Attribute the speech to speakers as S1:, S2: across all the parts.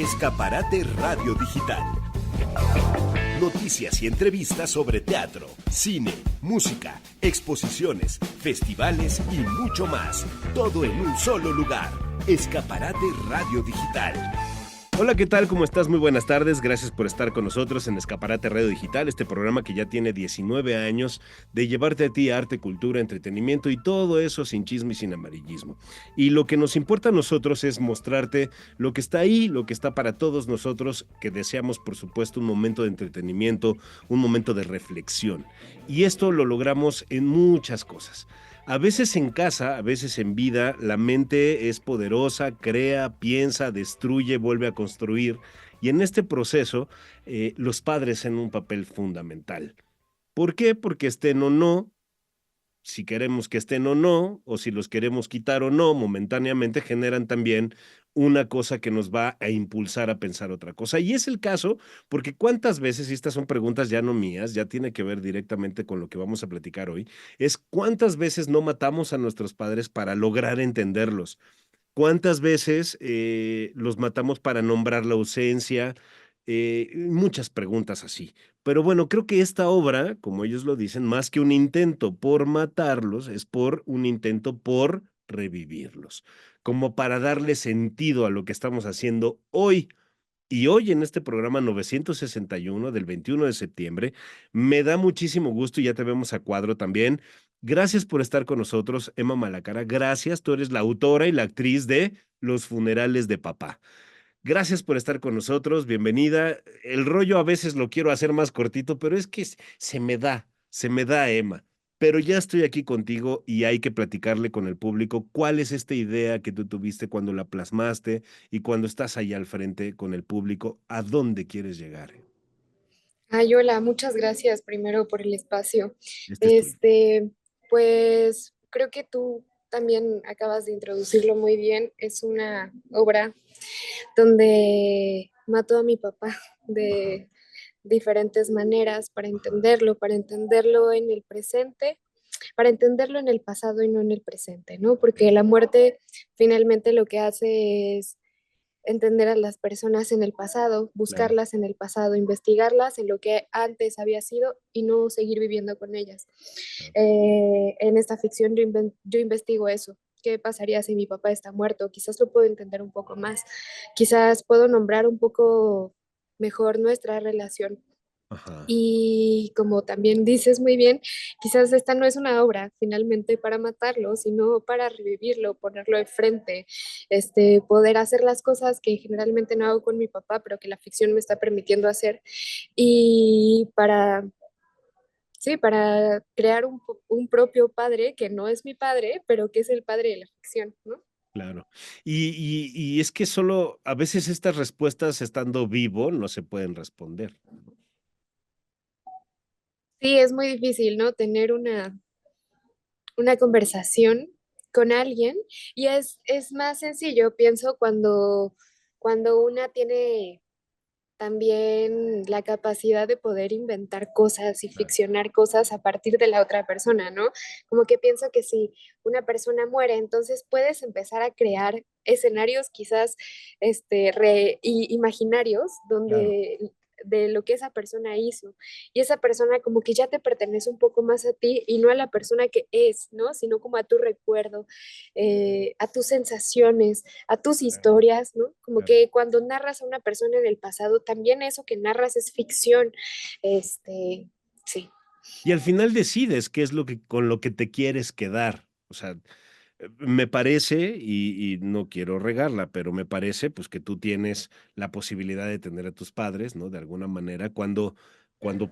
S1: Escaparate Radio Digital. Noticias y entrevistas sobre teatro, cine, música, exposiciones, festivales y mucho más. Todo en un solo lugar. Escaparate Radio Digital. Hola, ¿qué tal? ¿Cómo estás? Muy buenas tardes. Gracias por estar con nosotros en Escaparate Radio Digital, este programa que ya tiene 19 años de llevarte a ti arte, cultura, entretenimiento y todo eso sin chisme y sin amarillismo. Y lo que nos importa a nosotros es mostrarte lo que está ahí, lo que está para todos nosotros, que deseamos, por supuesto, un momento de entretenimiento, un momento de reflexión. Y esto lo logramos en muchas cosas. A veces en casa, a veces en vida, la mente es poderosa, crea, piensa, destruye, vuelve a construir. Y en este proceso, los padres tienen un papel fundamental. ¿Por qué? Porque estén o no, si queremos que estén o si los queremos quitar o no, momentáneamente generan también una cosa que nos va a impulsar a pensar otra cosa. Y es el caso, porque cuántas veces, y estas son preguntas ya no mías, ya tiene que ver directamente con lo que vamos a platicar hoy, es cuántas veces no matamos a nuestros padres para lograr entenderlos. ¿Cuántas veces los matamos para nombrar la ausencia? Muchas preguntas así. Pero bueno, creo que esta obra, como ellos lo dicen, más que un intento por matarlos, es por un intento por revivirlos, como para darle sentido a lo que estamos haciendo hoy. Y hoy en este programa 961 del 21 de septiembre, me da muchísimo gusto y ya te vemos a cuadro también. Gracias por estar con nosotros, Emma Malacara. Gracias, tú eres la autora y la actriz de Los funerales de papá. Gracias por estar con nosotros, bienvenida. El rollo a veces lo quiero hacer más cortito, pero es que se me da, Emma. Pero ya estoy aquí contigo y hay que platicarle con el público cuál es esta idea que tú tuviste cuando la plasmaste y cuando estás ahí al frente con el público, ¿a dónde quieres llegar?
S2: Ay, hola, muchas gracias primero por el espacio.
S1: Este es tuyo.
S2: Este, pues creo que tú también acabas de introducirlo muy bien. Es una obra donde mato a mi papá
S1: Ajá,
S2: de diferentes maneras para entenderlo en el presente, para entenderlo en el pasado y no en el presente, ¿no? Porque la muerte finalmente lo que hace es entender a las personas en el pasado,
S1: claro.
S2: buscarlas en el pasado, investigarlas en lo que antes había sido y no seguir viviendo con ellas.
S1: Claro.
S2: En esta ficción yo investigo eso. ¿Qué pasaría si mi papá está muerto? Quizás lo puedo entender un poco más. Quizás puedo nombrar un poco mejor nuestra relación.
S1: Ajá.
S2: Y como también dices muy bien, quizás esta no es una obra finalmente para matarlo, sino para revivirlo, ponerlo de frente, poder hacer las cosas que generalmente no hago con mi papá, pero que la ficción me está permitiendo hacer. Y sí, para crear un propio padre que no es mi padre, pero que es el padre de la ficción, ¿no?
S1: Claro. Y es que solo a veces estas respuestas estando vivo no se pueden responder.
S2: Sí, es muy difícil, ¿no? Tener una conversación con alguien y es más sencillo, pienso, cuando una tiene también la capacidad de poder inventar cosas y
S1: Claro.
S2: ficcionar cosas a partir de la otra persona, ¿no? Como que pienso que si una persona muere, entonces puedes empezar a crear escenarios quizás imaginarios
S1: Claro.
S2: donde de lo que esa persona hizo y esa persona como que ya te pertenece un poco más a ti y no a la persona que es, ¿no? Sino como a tu recuerdo, a tus sensaciones, a tus
S1: Claro.
S2: historias, ¿no? Como
S1: Claro.
S2: que cuando narras a una persona en el pasado, también eso que narras es ficción. Sí.
S1: Y al final decides qué es lo que con lo que te quieres quedar. O sea, me parece, y no quiero regarla, pero me parece, pues, que tú tienes la posibilidad de tener a tus padres, ¿no? De alguna manera, cuando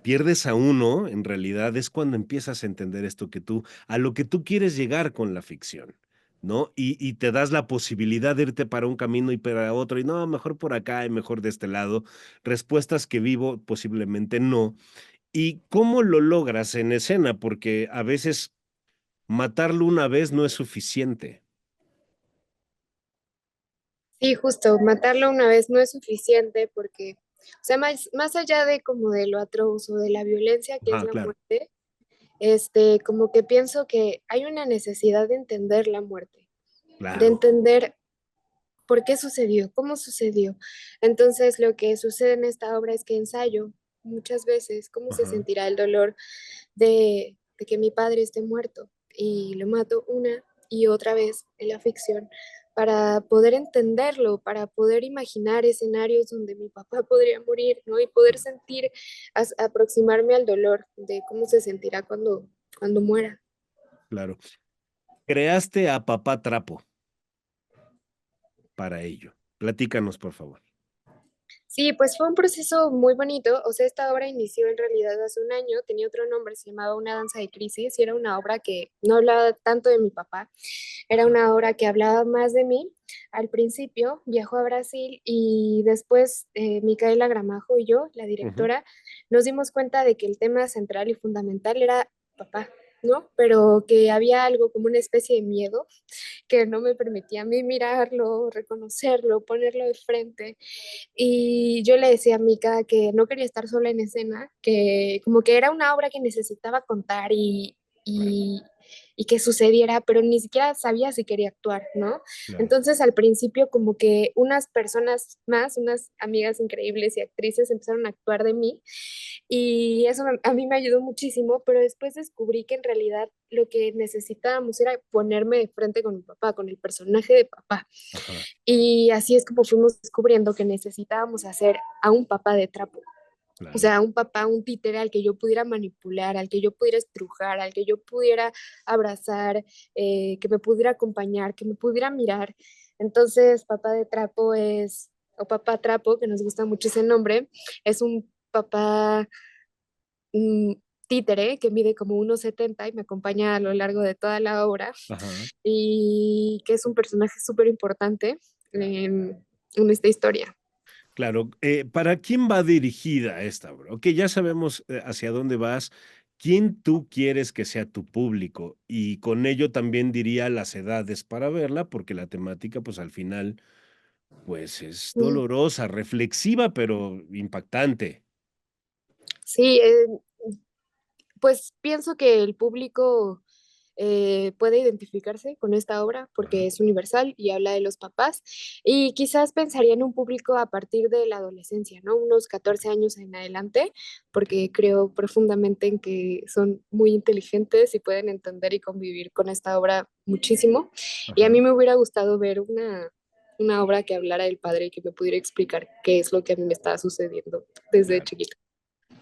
S1: pierdes a uno, en realidad es cuando empiezas a entender esto que tú a lo que tú quieres llegar con la ficción, ¿no? Y te das la posibilidad de irte para un camino y para otro, y no, mejor por acá y mejor de este lado. Respuestas que vivo posiblemente no. ¿Y cómo lo logras en escena? Porque a veces matarlo una vez no es suficiente.
S2: Sí, justo, matarlo una vez no es suficiente porque, o sea, más allá de como de lo atroz o de la violencia que es
S1: Ajá,
S2: la
S1: claro,
S2: muerte, como que pienso que hay una necesidad de entender la muerte, de
S1: claro,
S2: entender ¿por qué sucedió? ¿Cómo sucedió? Entonces, lo que sucede en esta obra es que ensayo muchas veces cómo se
S1: Ajá,
S2: sentirá el dolor de que mi padre esté muerto y lo mato una y otra vez en la ficción para poder entenderlo, para poder imaginar escenarios donde mi papá podría morir, ¿no? Y poder sentir, aproximarme al dolor de cómo se sentirá cuando muera.
S1: claro. Creaste a Papá Trapo para ello. Platícanos, por favor.
S2: Sí, pues fue un proceso muy bonito. O sea, esta obra inició en realidad hace un año, tenía otro nombre, se llamaba Una danza de crisis y era una obra que no hablaba tanto de mi papá, era una obra que hablaba más de mí. Al principio viajó a Brasil y después Micaela Gramajo y yo, la
S1: Ujú,
S2: directora, nos dimos cuenta de que el tema central y fundamental era papá, ¿no? Pero que había algo como una especie de miedo que no me permitía a mí mirarlo, reconocerlo, ponerlo de frente. Y yo le decía a Mika que no quería estar sola en escena, que como que era una obra que necesitaba contar y, y que sucediera, pero ni siquiera sabía si quería actuar, ¿no?
S1: claro.
S2: Entonces al principio como que unas personas más, unas amigas increíbles y actrices empezaron a actuar de mí y eso a mí me ayudó muchísimo, pero después descubrí que en realidad lo que necesitábamos era ponerme de frente con mi papá, con el personaje de papá.
S1: Ajá,
S2: Y así es como fuimos descubriendo que necesitábamos hacer a un papá de trapo. O
S1: claro.
S2: sea, un papá, un títere al que yo pudiera manipular, al que yo pudiera estrujar, al que yo pudiera abrazar, que me pudiera acompañar, que me pudiera mirar. Entonces, papá de trapo es, o papá trapo, que nos gusta mucho ese nombre, es un papá mm, títere que mide como 1,70 y me acompaña a lo largo de toda la obra
S1: Ajá.
S2: y que es un personaje súper importante en esta historia.
S1: Claro, ¿para quién va dirigida esta obra? Ok, ya sabemos hacia dónde vas, quién tú quieres que sea tu público y con ello también diría las edades para verla, porque la temática, pues al final, pues es
S2: Mm,
S1: dolorosa, reflexiva, pero impactante.
S2: sí, pues pienso que el público puede identificarse con esta obra
S1: Ajá,
S2: porque es universal y habla de los papás y quizás pensaría en un público a partir de la adolescencia, ¿no? Unos 14 años en adelante,
S1: ok,
S2: porque creo profundamente en que son muy inteligentes y pueden entender y convivir con esta obra muchísimo. Y a
S1: ajá,
S2: mí me hubiera gustado ver una obra que hablara del padre y que me pudiera explicar qué es lo que a mí me estaba sucediendo desde
S1: claro.
S2: chiquita.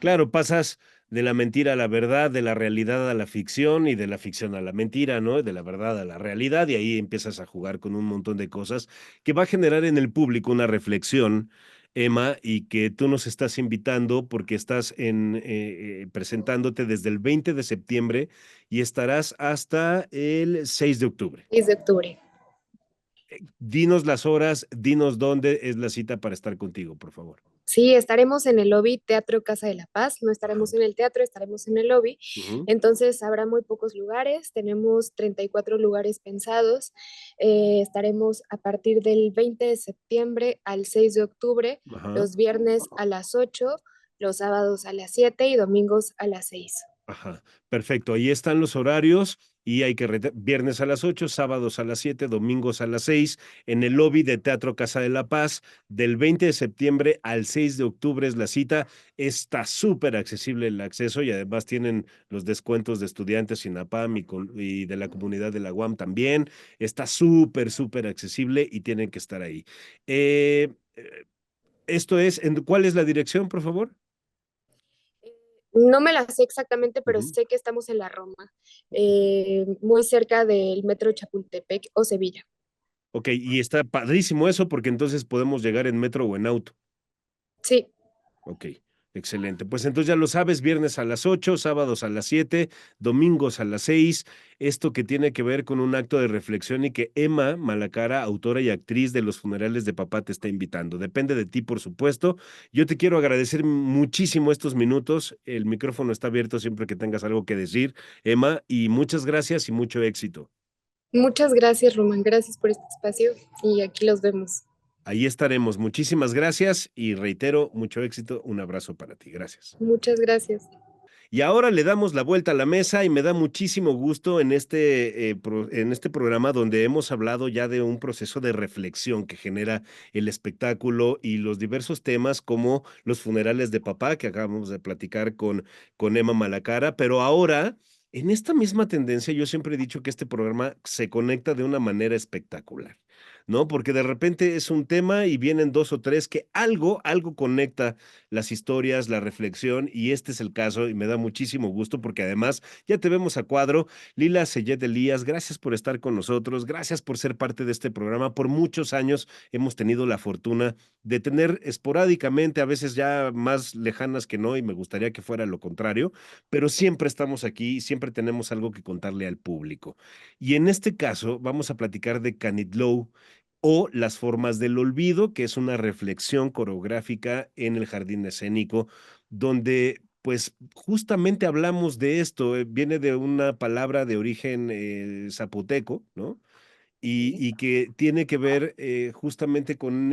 S1: Claro, pasas de la mentira a la verdad, de la realidad a la ficción y de la ficción a la mentira, ¿no? De la verdad a la realidad y ahí empiezas a jugar con un montón de cosas que va a generar en el público una reflexión, Emma, y que tú nos estás invitando porque estás presentándote desde el 20 de septiembre y estarás hasta el 6 de octubre.
S2: 6 de octubre.
S1: Dinos las horas, dinos dónde es la cita para estar contigo, por favor.
S2: Sí, estaremos en el lobby Teatro Casa de la Paz, no
S1: Ajá.
S2: estaremos en el teatro, estaremos en el lobby,
S1: Ujú,
S2: entonces habrá muy pocos lugares, tenemos 34 lugares pensados, estaremos a partir del 20 de septiembre al 6 de octubre,
S1: ajá.
S2: los viernes a las 8, los sábados a las 7 y domingos a las 6.
S1: Ajá, perfecto. Ahí están los horarios y hay que viernes a las 8, sábados a las 7, domingos a las 6 en el lobby de Teatro Casa de la Paz. Del 20 de septiembre al 6 de octubre es la cita. Está súper accesible el acceso y además tienen los descuentos de estudiantes INAPAM y de la comunidad de la UAM también. Está súper, súper accesible y tienen que estar ahí. Esto es, ¿cuál es la dirección, por favor?
S2: No me la sé exactamente, pero
S1: Ujú.
S2: sé que estamos en la Roma, muy cerca del metro Chapultepec o Sevilla.
S1: Ok, y está padrísimo eso porque entonces podemos llegar en metro o en auto.
S2: Sí,
S1: Ok, excelente. Pues entonces ya lo sabes, viernes a las 8, sábados a las 7, domingos a las 6. Esto que tiene que ver con un acto de reflexión y que Emma Malacara, autora y actriz de Los funerales de papá, te está invitando. Depende de ti, por supuesto. Yo te quiero agradecer muchísimo estos minutos. El micrófono está abierto siempre que tengas algo que decir, Emma, y muchas gracias y mucho éxito.
S2: muchas gracias, Román. Gracias por este espacio y aquí los vemos.
S1: Ahí estaremos. Muchísimas gracias y reitero, mucho éxito. Un abrazo para ti. Gracias.
S2: Muchas gracias.
S1: Y ahora le damos la vuelta a la mesa y me da muchísimo gusto en este programa donde hemos hablado ya de un proceso de reflexión que genera el espectáculo y los diversos temas como los funerales de papá que acabamos de platicar con Emma Malacara, pero ahora en esta misma tendencia yo siempre he dicho que este programa se conecta de una manera espectacular. ¿No? Porque de repente es un tema y vienen dos o tres que algo conecta las historias, la reflexión, y este es el caso, y me da muchísimo gusto porque además ya te vemos a cuadro. Lila Seyed Elías, gracias por estar con nosotros, gracias por ser parte de este programa. Por muchos años hemos tenido la fortuna de tener esporádicamente, a veces ya más lejanas que no, y me gustaría que fuera lo contrario, pero siempre estamos aquí y siempre tenemos algo que contarle al público. Y en este caso vamos a platicar de Canitlow, o Las formas del olvido, que es una reflexión coreográfica en el jardín escénico, donde pues justamente hablamos de esto, viene de una palabra de origen zapoteco, ¿no?
S3: Sí.
S1: Y que tiene que ver justamente con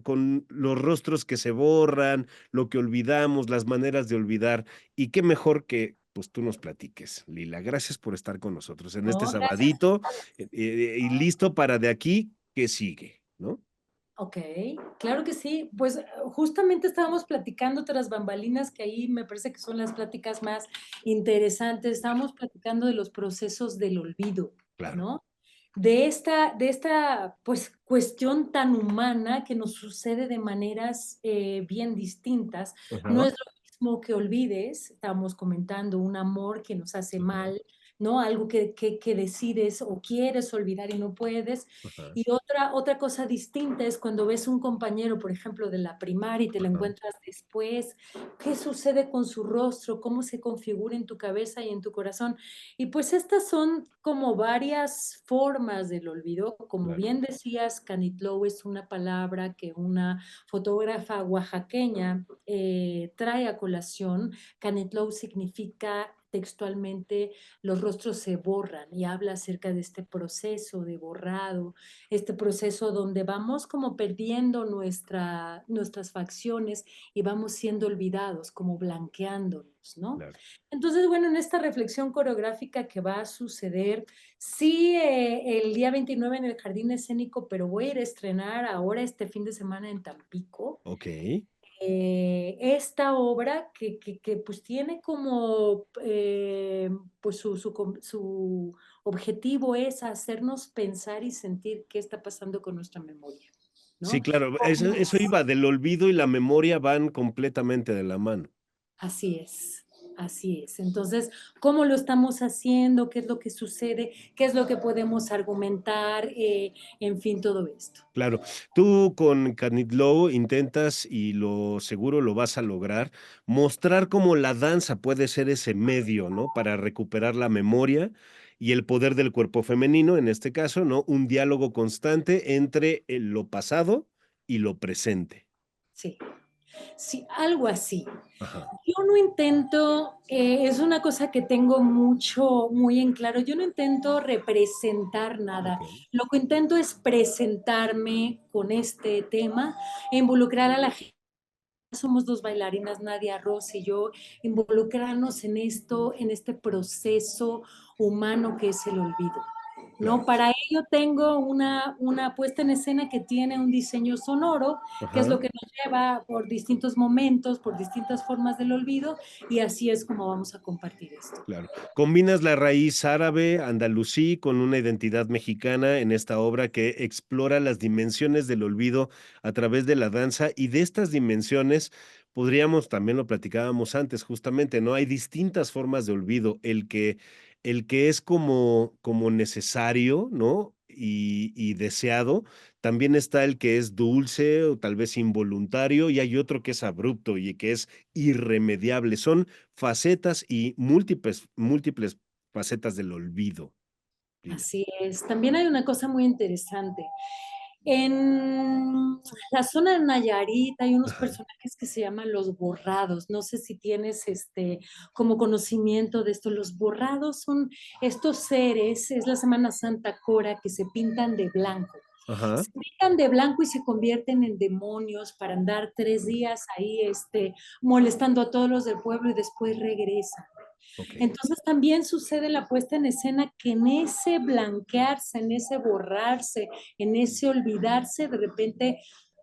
S1: con los rostros que se borran, lo que olvidamos, las maneras de olvidar, y qué mejor que pues tú nos platiques, Lila. Gracias por estar con nosotros en este
S3: No, gracias.
S1: sabadito y listo para de aquí, ¿qué sigue? ¿No?
S3: Ok, claro que sí. Pues justamente estábamos platicando tras bambalinas, que ahí me parece que son las pláticas más interesantes. Estábamos platicando de los procesos del olvido,
S1: Claro.
S3: ¿no? De esta pues, cuestión tan humana que nos sucede de maneras bien distintas. No
S1: Ajá,
S3: es lo mismo que olvides, estábamos comentando, un amor que nos hace
S1: ajá,
S3: mal, ¿no? Algo que decides o quieres olvidar y no puedes.
S1: ajá,
S3: Y otra cosa distinta es cuando ves un compañero, por ejemplo, de la primaria y te lo
S1: ajá,
S3: encuentras después, ¿qué sucede con su rostro? ¿Cómo se configura en tu cabeza y en tu corazón? Y pues estas son como varias formas del olvido. Como
S1: claro.
S3: bien decías, Canitlow es una palabra que una fotógrafa oaxaqueña trae a colación. Canitlow significa textualmente los rostros se borran y habla acerca de este proceso de borrado, este proceso donde vamos como perdiendo nuestras facciones y vamos siendo olvidados, como blanqueándonos, ¿no?
S1: Claro.
S3: Entonces, bueno, en esta reflexión coreográfica que va a suceder, sí, el día 29 en el Jardín Escénico, pero voy a ir a estrenar ahora este fin de semana en Tampico,
S1: Ok.
S3: esta obra que, pues tiene como, pues su objetivo es hacernos pensar y sentir qué está pasando con nuestra memoria,
S1: Sí,
S3: ¿no?
S1: claro. Eso iba, del olvido y la memoria van completamente de la mano.
S3: Así es, así es. Entonces, ¿cómo lo estamos haciendo? ¿Qué es lo que sucede? ¿Qué es lo que podemos argumentar? En fin, todo esto.
S1: Claro, tú con Canitlow intentas, y lo seguro lo vas a lograr, mostrar cómo la danza puede ser ese medio, ¿no? Para recuperar la memoria y el poder del cuerpo femenino, en este caso, ¿no? Un diálogo constante entre lo pasado y lo presente.
S3: Sí, sí, algo así.
S1: Ajá.
S3: Yo no intento, es una cosa que tengo mucho, muy en claro, yo no intento representar nada,
S1: Ok.
S3: lo que intento es presentarme con este tema e involucrar a la gente. Somos dos bailarinas, Nadia Ross y yo, involucrarnos en esto, en este proceso humano que es el olvido. ¿No?
S1: Claro.
S3: Para ello tengo una puesta en escena que tiene un diseño sonoro, que es
S1: Ajá.
S3: lo que nos lleva por distintos momentos, por distintas formas del olvido, y así es como vamos a compartir esto.
S1: Claro. Combinas la raíz árabe, andalusí, con una identidad mexicana en esta obra que explora las dimensiones del olvido a través de la danza, y de estas dimensiones podríamos, también lo platicábamos antes, justamente, ¿no? Hay distintas formas de olvido, el que es como necesario, ¿no? Y deseado. También está el que es dulce o tal vez involuntario, y hay otro que es abrupto y que es irremediable. Son facetas y múltiples facetas del olvido, Lila.
S3: Así es. También hay una cosa muy interesante. En la zona de Nayarit hay unos
S1: Ajá,
S3: personajes que se llaman los borrados. No sé si tienes como conocimiento de esto. Los borrados son estos seres, es la Semana Santa Cora, que se pintan de blanco.
S1: Ajá.
S3: Se pintan de blanco y se convierten en demonios para andar 3 días ahí, molestando a todos los del pueblo y después regresan.
S1: Ok.
S3: Entonces también sucede la puesta en escena que en ese blanquearse, en ese borrarse, en ese olvidarse, de repente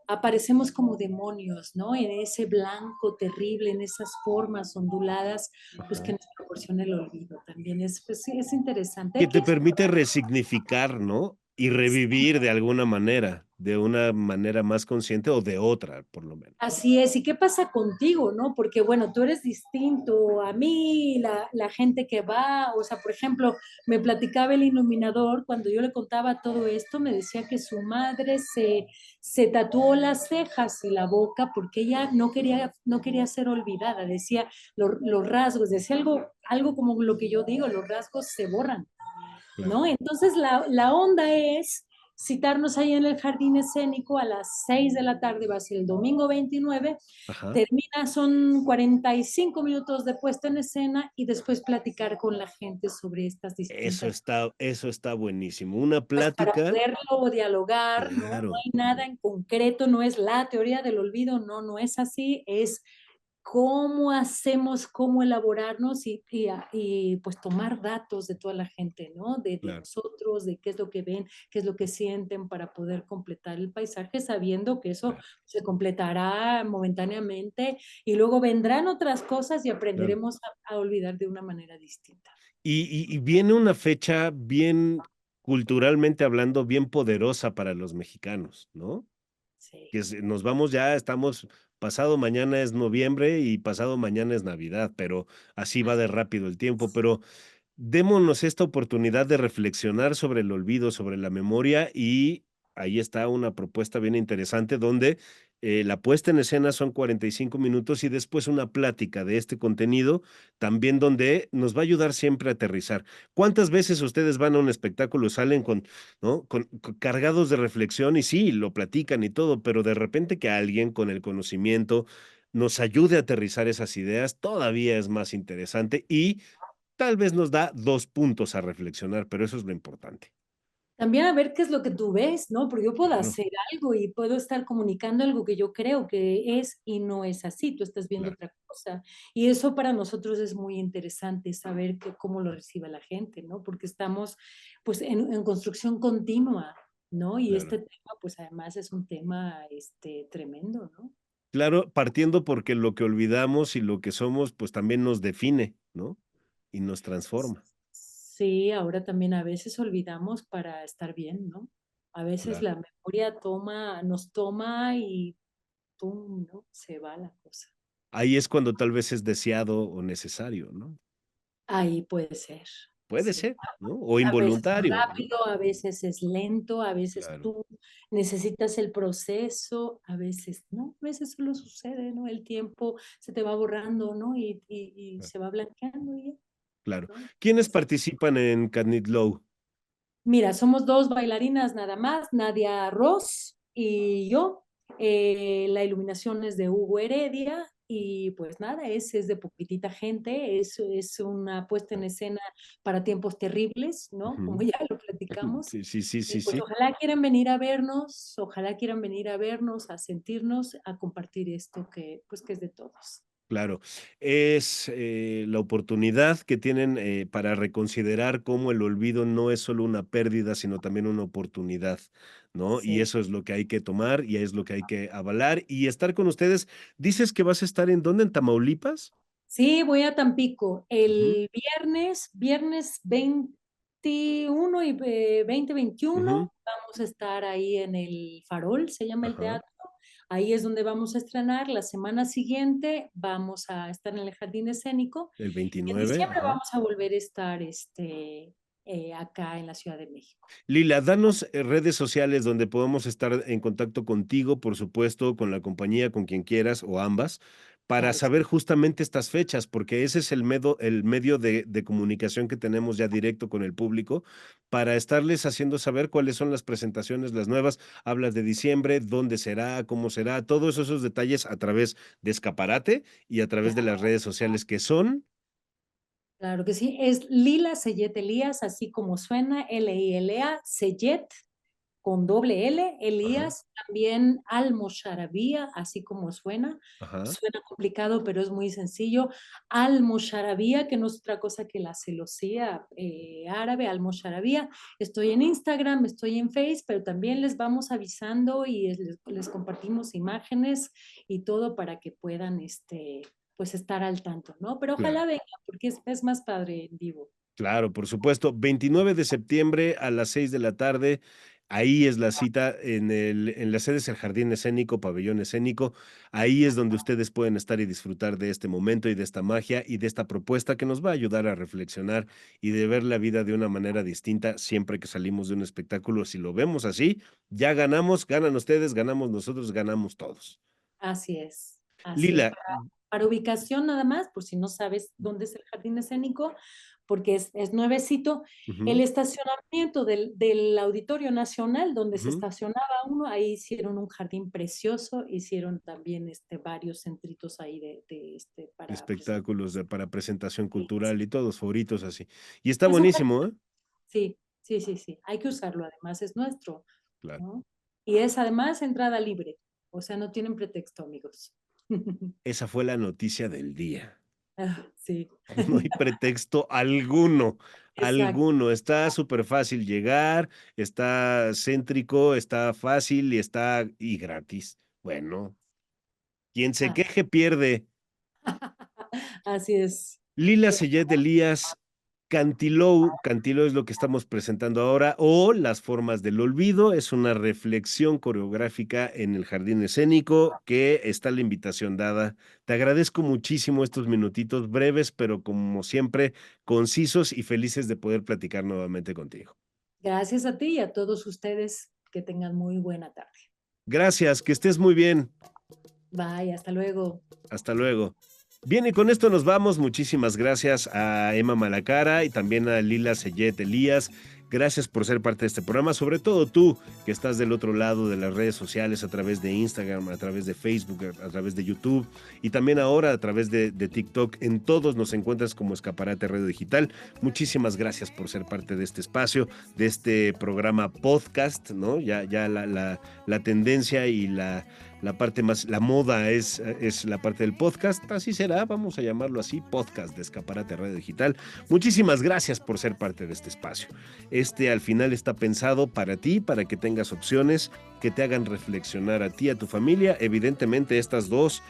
S3: aparecemos como demonios, ¿no? En ese blanco terrible, en esas formas onduladas, pues que
S1: Ajá.
S3: nos proporciona el olvido. También pues, sí, es interesante.
S1: Que
S3: Hay que
S1: te permite
S3: explorar.
S1: resignificar, ¿no? Y revivir de alguna manera, de una manera más consciente o de otra, por lo menos.
S3: Así es, ¿y qué pasa contigo, no? Porque bueno, tú eres distinto a mí, la gente que va, o sea, por ejemplo, me platicaba el iluminador, cuando yo le contaba todo esto, me decía que su madre se tatuó las cejas y la boca porque ella no quería ser olvidada, decía los rasgos, decía algo como lo que yo digo, los rasgos se borran.
S1: Claro.
S3: ¿No? Entonces la onda es citarnos ahí en el jardín escénico a las 6 de la tarde, va a ser el domingo 29,
S1: Ajá.
S3: termina, son 45 minutos de puesta en escena y después platicar con la gente sobre estas distintas,
S1: Eso está buenísimo. Una
S3: pues para
S1: plática,
S3: poderlo dialogar, ¿no? No
S1: claro.
S3: hay nada en concreto, no es la teoría del olvido, no, no es así, es cómo hacemos, cómo elaborarnos y, pues tomar datos de toda la gente, ¿no? De
S1: Claro.
S3: nosotros, de qué es lo que ven, qué es lo que sienten para poder completar el paisaje, sabiendo que eso
S1: Claro.
S3: se completará momentáneamente y luego vendrán otras cosas y
S1: Claro.
S3: aprenderemos a olvidar de una manera distinta.
S1: Y viene una fecha bien, culturalmente hablando, bien poderosa para los mexicanos, ¿no?
S3: Sí.
S1: Que nos vamos ya, estamos, pasado mañana es noviembre y pasado mañana es Navidad, pero así va de rápido el tiempo. Pero démonos esta oportunidad de reflexionar sobre el olvido, sobre la memoria, y ahí está una propuesta bien interesante donde la puesta en escena son 45 minutos y después una plática de este contenido, también donde nos va a ayudar siempre a aterrizar. ¿Cuántas veces ustedes van a un espectáculo, salen con, ¿no? Cargados de reflexión y sí, lo platican y todo, pero de repente que alguien con el conocimiento nos ayude a aterrizar esas ideas, todavía es más interesante y tal vez nos da 2 puntos a reflexionar, pero eso es lo importante.
S3: También a ver qué es lo que tú ves, ¿no? Porque yo puedo
S1: Claro,
S3: hacer algo y puedo estar comunicando algo que yo creo que es y no es así, tú estás viendo
S1: claro,
S3: otra cosa. Y eso para nosotros es muy interesante, saber cómo lo recibe la gente, ¿no? Porque estamos pues en construcción continua, ¿no? Y
S1: claro.
S3: este tema pues además es un tema tremendo, ¿no?
S1: Claro, partiendo porque lo que olvidamos y lo que somos, pues también nos define, ¿no? Y nos transforma.
S3: Sí, ahora también a veces olvidamos para estar bien, ¿no? A veces
S1: Claro.
S3: la memoria nos toma y pum, ¿no? Se va la cosa.
S1: Ahí es cuando tal vez es deseado o necesario, ¿no?
S3: Ahí puede ser,
S1: Puede
S3: sí.
S1: ser, ¿no? O
S3: A veces es
S1: involuntario, ¿no?
S3: rápido, a veces es lento, a veces
S1: Claro,
S3: tú necesitas el proceso, a veces no, a veces solo sucede, ¿no? El tiempo se te va borrando, ¿no? Y
S1: claro,
S3: se va blanqueando y ya,
S1: claro.
S3: ¿no?
S1: ¿Quiénes
S3: Sí.
S1: participan en Canit Low?
S3: Mira, somos 2 bailarinas nada más, Nadia Ross y yo. La iluminación es de Hugo Heredia y pues nada, es de poquitita gente, es una puesta en
S1: Claro.
S3: escena para tiempos terribles, ¿no? Como
S1: Ujú.
S3: ya lo platicamos.
S1: Sí, sí, sí,
S3: Y
S1: sí,
S3: pues
S1: sí.
S3: ojalá quieran venir a vernos, ojalá quieran venir a vernos, a sentirnos, a compartir esto que pues que es de todos.
S1: Claro, es, la oportunidad que tienen, para reconsiderar cómo el olvido no es solo una pérdida, sino también una oportunidad, ¿no? Y
S3: Sí.
S1: eso es lo que hay que tomar, y es lo que hay que avalar, y estar con ustedes. ¿Dices que vas a estar en dónde? ¿En Tamaulipas?
S3: Sí, voy a Tampico
S1: Ujú,
S3: el viernes 21 y 20,
S1: ujú,
S3: 21. Vamos a estar ahí en el Farol, se llama el
S1: ajá,
S3: teatro. Ahí es donde vamos a estrenar. La semana siguiente vamos a estar en el Jardín Escénico.
S1: el
S3: Y en
S1: 29,
S3: diciembre
S1: ajá.
S3: vamos a volver a estar acá en la Ciudad de México.
S1: Lila, danos redes sociales donde podamos estar en contacto contigo, por supuesto, con la compañía, con quien quieras o ambas, para
S3: Claro que
S1: saber
S3: sí.
S1: justamente estas fechas, porque ese es el medio de comunicación que tenemos ya directo con el público, para estarles haciendo saber cuáles son las presentaciones, las nuevas. Hablas de diciembre, dónde será, cómo será, todos esos detalles a través de Escaparate y a través de las redes sociales que son.
S3: Claro que sí. Es Lila Sellet Elías, así como suena, Lila Sellet con doble L,
S1: Ajá,
S3: Elías, también Al-Mosharabía, así como suena.
S1: ajá.
S3: Suena complicado, pero es muy sencillo. Al-Mosharabía, que no es otra cosa que la celosía árabe, Al-Mosharabía. Estoy en Instagram, estoy en Facebook, pero también les vamos avisando y les compartimos imágenes y todo para que puedan pues estar al tanto, ¿no? Pero
S1: Claro.
S3: ojalá vengan, porque es más padre en vivo.
S1: Claro, por supuesto. 29 de septiembre a las 6 de la tarde. Ahí es la cita en la sede es el Jardín Escénico, Pabellón Escénico. Ahí es donde ustedes pueden estar y disfrutar de este momento y de esta magia y de esta propuesta que nos va a ayudar a reflexionar y de ver la vida de una manera distinta siempre que salimos de un espectáculo. Si lo vemos así, ya ganamos, ganan ustedes, ganamos nosotros, ganamos todos.
S3: Así es, así es.
S1: Lila,
S3: Para ubicación nada más, por si no sabes dónde es el jardín escénico, porque es nuevecito, el
S1: ujú,
S3: estacionamiento del Auditorio Nacional, donde se
S1: ujú,
S3: estacionaba uno, ahí hicieron un jardín precioso, hicieron también varios centritos ahí para presentar.
S1: espectáculos para presentación
S3: Sí,
S1: cultural
S3: sí.
S1: y todos, foritos así. Y está
S3: Es un jardín,
S1: buenísimo, ¿eh?
S3: sí, sí, sí, sí, hay que usarlo, además es nuestro,
S1: Claro.
S3: ¿no? Y es además entrada libre, o sea, no tienen pretexto, amigos.
S1: Esa fue la noticia del día.
S3: Ah, sí,
S1: No hay pretexto alguno,
S3: exacto.
S1: alguno. Está súper fácil llegar, está céntrico, está fácil y gratis. Bueno, quien se
S3: Ah,
S1: queje pierde.
S3: así es.
S1: Lila
S3: Pero
S1: Seyed Elías, Cantilou, Cantilou es lo que estamos presentando ahora, o Las formas del olvido, es una reflexión coreográfica en el jardín escénico que está la invitación dada. Te agradezco muchísimo estos minutitos breves, pero como siempre, concisos y felices de poder platicar nuevamente contigo.
S3: gracias a ti y a todos ustedes que tengan muy buena tarde.
S1: Gracias, que estés muy bien.
S3: Bye, hasta luego.
S1: Hasta luego. Bien, y con esto nos vamos. Muchísimas gracias a Emma Malacara y también a Lila Seyet Elías. Gracias por ser parte de este programa, sobre todo tú que estás del otro lado de las redes sociales a través de Instagram, a través de Facebook, a través de YouTube y también ahora a través de TikTok. En todos nos encuentras como Escaparate Radio Digital. Muchísimas gracias por ser parte de este espacio, de este programa podcast, ¿no? Ya la tendencia y la parte más, la moda es la parte del podcast, así será, vamos a llamarlo así, podcast de Escaparate Radio Digital. Muchísimas gracias por ser parte de este espacio. Este al final está pensado para ti, para que tengas opciones que te hagan reflexionar a ti, a tu familia. Evidentemente estas dos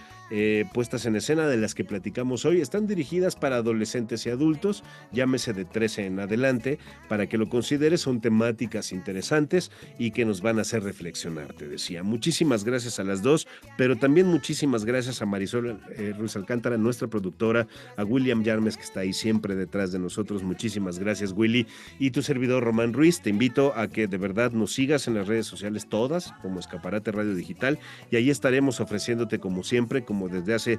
S1: puestas en escena de las que platicamos hoy están dirigidas para adolescentes y adultos, llámese de 13 en adelante, para que lo consideres, son temáticas interesantes y que nos van a hacer reflexionar, te decía. Muchísimas gracias a las dos, pero también muchísimas gracias a Marisol Ruiz Alcántara, nuestra productora, a William Yarmes, que está ahí siempre detrás de nosotros. Muchísimas gracias, Willy. Y tu servidor, Román Ruiz, te invito a que de verdad nos sigas en las redes sociales todas, como Escaparate Radio Digital, y ahí estaremos ofreciéndote como siempre, como desde hace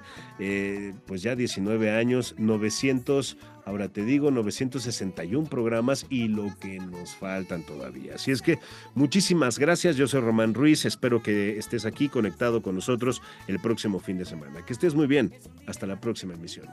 S1: pues ya 19 años, 900, ahora te digo, 961 programas y lo que nos faltan todavía. Así es que muchísimas gracias, yo soy Román Ruiz, espero que estés aquí conectado con nosotros el próximo fin de semana. Que estés muy bien, hasta la próxima emisión.